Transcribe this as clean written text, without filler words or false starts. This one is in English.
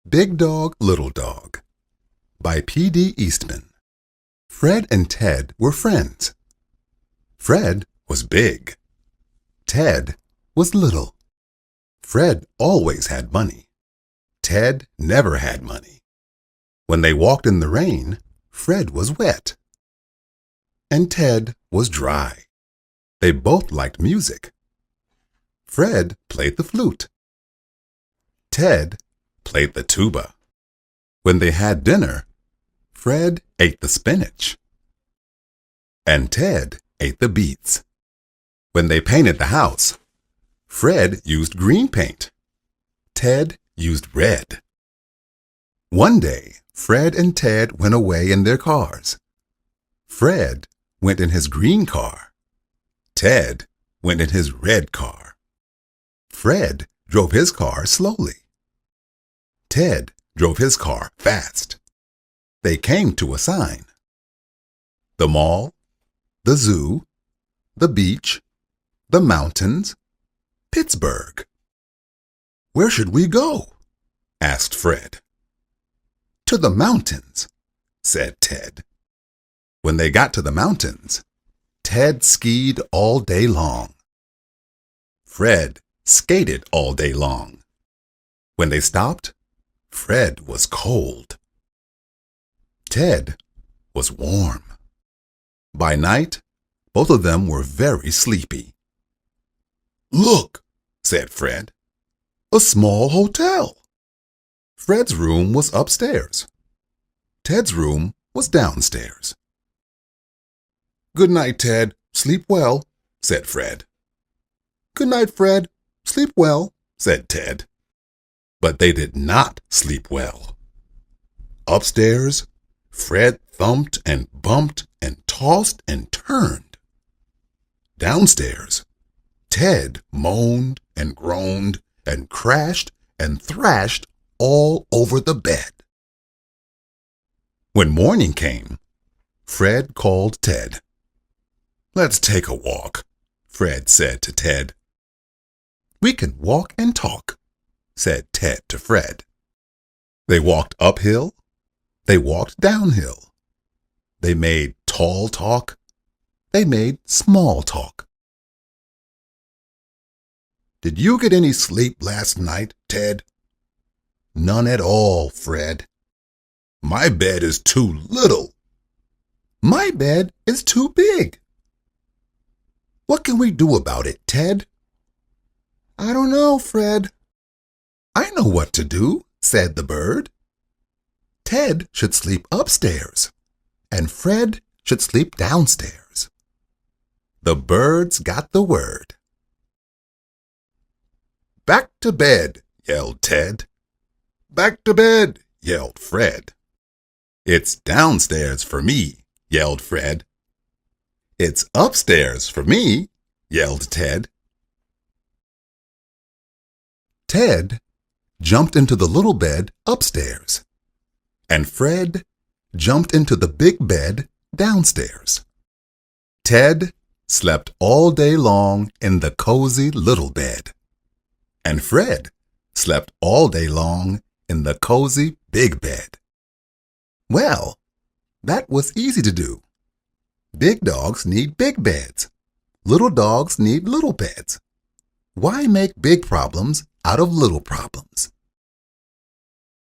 Big Dog, Little Dog by P.D. Eastman. Fred and Ted were friends. Fred was big. Ted was little. Fred always had money. Ted never had money. When they walked in the rain, Fred was wet. And Ted was dry. They both liked music. Fred played the flute. Ted played the tuba. When they had dinner, Fred ate the spinach. And Ted ate the beets. When they painted the house, Fred used green paint. Ted used red. One day, Fred and Ted went away in their cars. Fred went in his green car. Ted went in his red car. Fred drove his car slowly. Ted drove his car fast. They came to a sign. The mall, the zoo, the beach, the mountains, Pittsburgh. "Where should we go?" asked Fred. "To the mountains," said Ted. When they got to the mountains, Ted skied all day long. Fred skated all day long. When they stopped, Fred was cold. Ted was warm. By night, both of them were very sleepy. "Look," said Fred, "a small hotel." Fred's room was upstairs. Ted's room was downstairs. "Good night, Ted. Sleep well," said Fred. "Good night, Fred. Sleep well," said Ted. But they did not sleep well. Upstairs, Fred thumped and bumped and tossed and turned. Downstairs, Ted moaned and groaned and crashed and thrashed all over the bed. When morning came, Fred called Ted. "Let's take a walk," Fred said to Ted. "We can walk and talk," said Ted to Fred. They walked uphill. They walked downhill. They made tall talk. They made small talk. "Did you get any sleep last night, Ted?" "None at all, Fred." "My bed is too little." "My bed is too big." "What can we do about it, Ted?" "I don't know, Fred." "I know what to do," said the bird. "Ted should sleep upstairs, and Fred should sleep downstairs." The birds got the word. "Back to bed," yelled Ted. "Back to bed," yelled Fred. "It's downstairs for me," yelled Fred. "It's upstairs for me," yelled Ted. Ted jumped into the little bed upstairs, and Fred jumped into the big bed downstairs. Ted slept all day long in the cozy little bed, and Fred slept all day long in the cozy big bed. Well, that was easy to do. Big dogs need big beds. Little dogs need little beds. Why make big problems out of little problems?